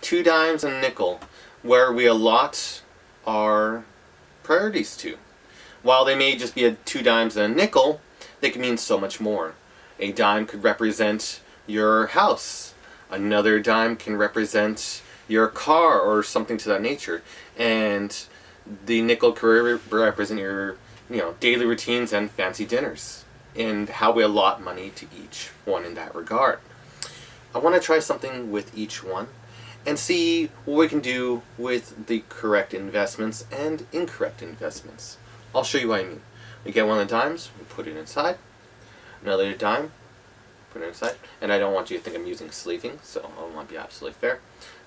2 dimes and a nickel, where we allot our priorities to. While they may just be 2 dimes and a nickel, they can mean so much more. A dime could represent your house. Another dime can represent your car or something to that nature. And the nickel could represent your daily routines and fancy dinners, and how we allot money to each one in that regard. I want to try something with each one and see what we can do with the correct investments and incorrect investments. I'll show you what I mean. We get one of the dimes, we put it inside. Another dime, put it inside. And I don't want you to think I'm using sleeving, so I want to be absolutely fair.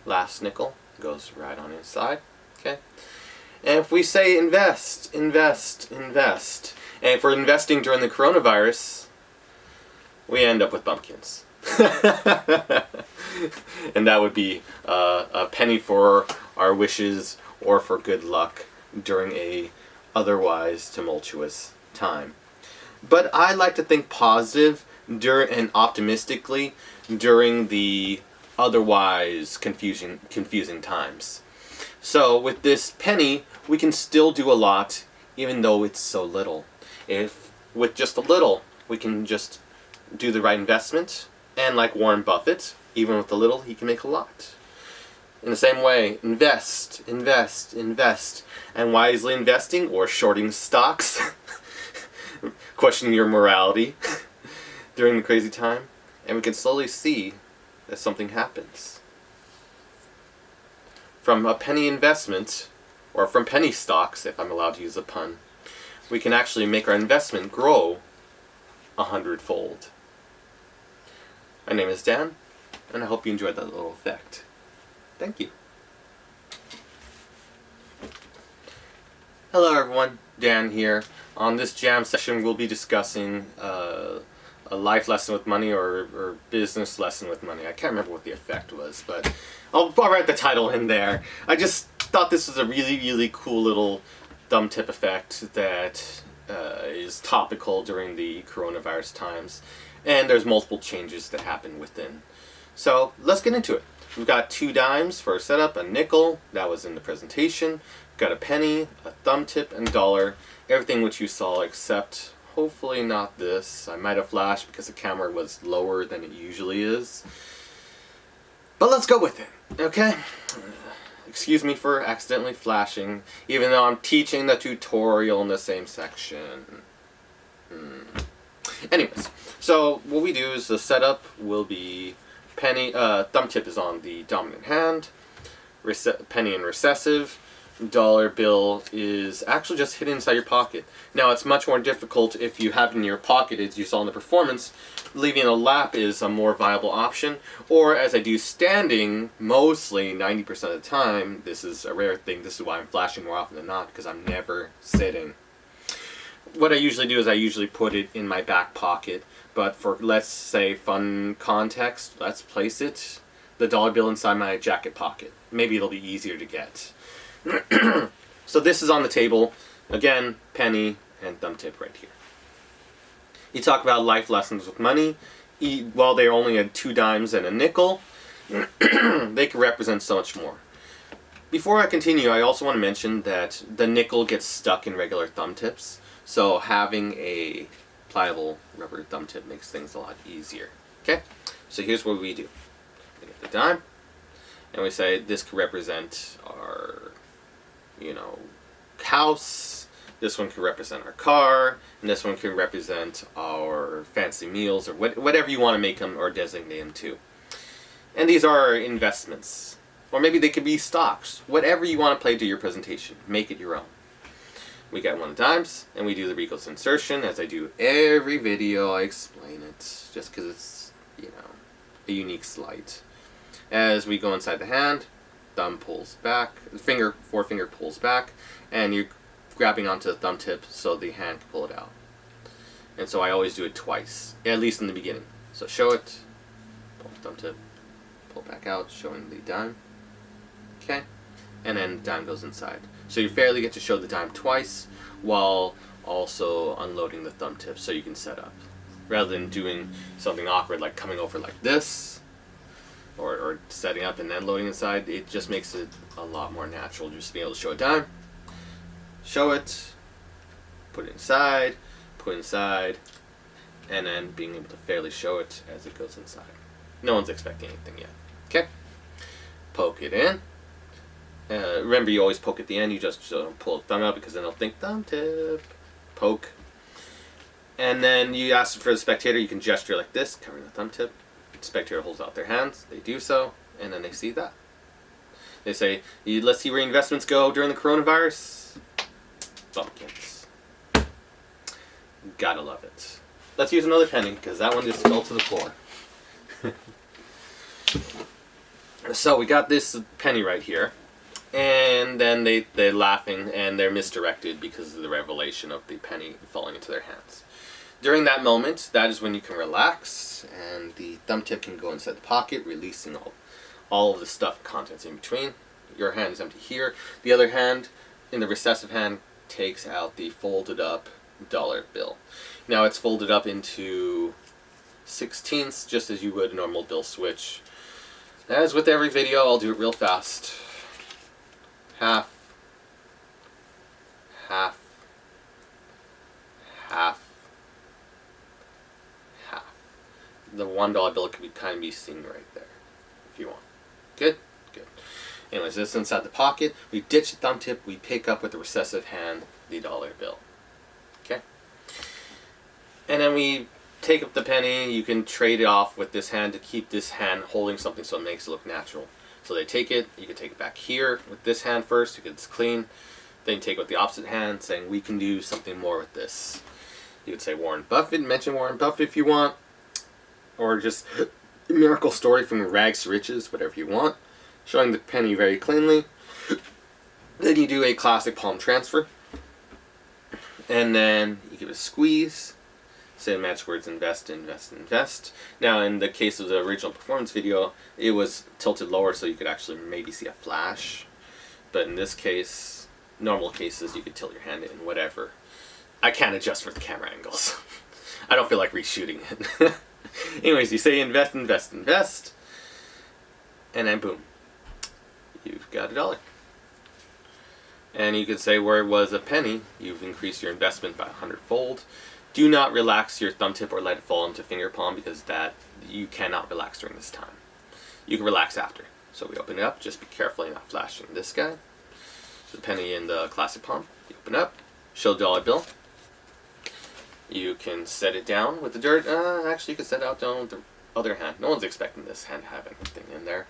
Last nickel goes right on inside. Okay. And if we say invest, invest, invest, and if we're investing during the coronavirus, we end up with bumpkins. And that would be a penny for our wishes or for good luck during a otherwise tumultuous time. But I like to think positive and optimistically during the otherwise confusing times. So with this penny, we can still do a lot, even though it's so little. If with just a little, we can just do the right investment, and like Warren Buffett, even with a little, he can make a lot. In the same way, invest, invest, invest, and wisely investing or shorting stocks, questioning your morality during the crazy time, and we can slowly see that something happens. From a penny investment, or from penny stocks, if I'm allowed to use a pun, we can actually make our investment grow 100-fold. My name is Dan, and I hope you enjoyed that little effect. Thank you. Hello everyone, Dan here. On this jam session we'll be discussing a life lesson with money or business lesson with money. I can't remember what the effect was, but I'll write the title in there. I just thought this was a really, really cool little thumb tip effect that is topical during the coronavirus times, and there's multiple changes that happen within. So let's get into it. We've got 2 dimes for a setup, a nickel, that was in the presentation. We've got a penny, a thumb tip, and dollar. Everything which you saw except hopefully not this. I might have flashed because the camera was lower than it usually is. But let's go with it, okay? Excuse me for accidentally flashing, even though I'm teaching the tutorial in the same section. Anyways, so what we do is the setup will be penny, thumb tip is on the dominant hand, penny and recessive. Dollar bill is actually just hidden inside your pocket. Now it's much more difficult if you have it in your pocket, as you saw in the performance. Leaving a lap is a more viable option, or as I do standing mostly 90% of the time. This is a rare thing, this is why I'm flashing more often than not, because I'm never sitting. What I usually do is I usually put it in my back pocket, but for, let's say, fun context, let's place it, the dollar bill, inside my jacket pocket. Maybe it'll be easier to get. So this is on the table. Again, penny and thumb tip right here. You talk about life lessons with money. While they're only at 2 dimes and a nickel, they can represent so much more. Before I continue, I also want to mention that the nickel gets stuck in regular thumb tips, so having a pliable rubber thumb tip makes things a lot easier. Okay, so here's what we do. We get the dime, and we say this could represent our house, this one could represent our car, and this one could represent our fancy meals, or whatever you want to make them or designate them to. And these are our investments. Or maybe they could be stocks. Whatever you want to play to your presentation, make it your own. We get one of the dimes, and we do the Regal's insertion. As I do every video, I explain it, just because it's, a unique slight. As we go inside the hand, thumb pulls back, forefinger pulls back, and you're grabbing onto the thumb tip so the hand can pull it out. And so I always do it twice, at least in the beginning. So show it, pull the thumb tip, pull back out, showing the dime. Okay, and then the dime goes inside. So you fairly get to show the dime twice while also unloading the thumb tip so you can set up. Rather than doing something awkward like coming over like this, or setting up and then loading inside, it just makes it a lot more natural just to be able to show a dime, show it, put it inside, and then being able to fairly show it as it goes inside. No one's expecting anything yet. Okay? Poke it in. Remember, you always poke at the end. You just don't pull the thumb out because then they'll think thumb tip. Poke. And then you ask for the spectator, you can gesture like this, covering the thumb tip. The spectator holds out their hands. They do so, and then they see that. They say, let's see where investments go during the coronavirus. Bumpkins. Gotta love it. Let's use another penny, because that one just fell to the floor. So we got this penny right here. And then they're laughing, and they're misdirected because of the revelation of the penny falling into their hands. During that moment, that is when you can relax, and the thumb tip can go inside the pocket, releasing all of the stuff, contents in between. Your hand is empty here. The other hand, in the recessive hand, takes out the folded up dollar bill. Now it's folded up into 16ths, just as you would a normal bill switch. As with every video, I'll do it real fast. Half, half, half, half. The $1 bill could kind of be seen right there, if you want. Good? Good. Anyways, this is inside the pocket. We ditch the thumb tip. We pick up with the recessive hand the dollar bill. Okay? And then we take up the penny. You can trade it off with this hand to keep this hand holding something so it makes it look natural. So they take it, you can take it back here with this hand first, because it's clean. Then you take it with the opposite hand, saying we can do something more with this. You could say Warren Buffett, mention Warren Buffett if you want. Or just a miracle story from rags to riches, whatever you want. Showing the penny very cleanly. Then you do a classic palm transfer. And then you give it a squeeze. Say the magic words, invest, invest, invest. Now, in the case of the original performance video, it was tilted lower so you could actually maybe see a flash. But in this case, normal cases, you could tilt your hand in, whatever. I can't adjust for the camera angles. I don't feel like reshooting it. Anyways, you say invest, invest, invest. And then boom. You've got $1. And you could say where it was a penny, you've increased your investment by 100-fold. Do not relax your thumb tip or let it fall into finger palm, because that you cannot relax during this time. You can relax after. So we open it up. Just be careful you're not flashing this guy. The penny in the classic palm. You open up. Show the dollar bill. You can set it down with the dirt. Actually, you can set it out down with the other hand. No one's expecting this hand to have anything in there.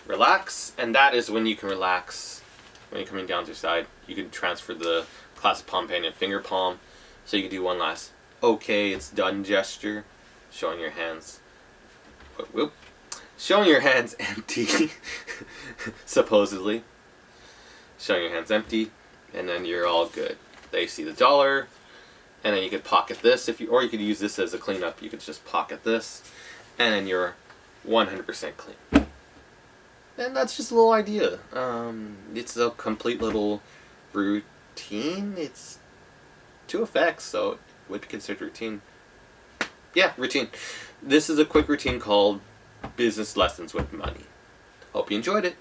Relax, and that is when you can relax. When you're coming down to your side, you can transfer the classic palm penny and finger palm. So you can do one last, okay, it's done gesture, showing your hands, whoop, showing your hands empty, supposedly, showing your hands empty, and then you're all good. They see the dollar, and then you could pocket this, or you could use this as a cleanup. You could just pocket this, and then you're 100% clean. And that's just a little idea. It's a complete little routine. It's 2 effects, so it would be considered routine. Yeah, routine. This is a quick routine called Business Lessons with Money. Hope you enjoyed it.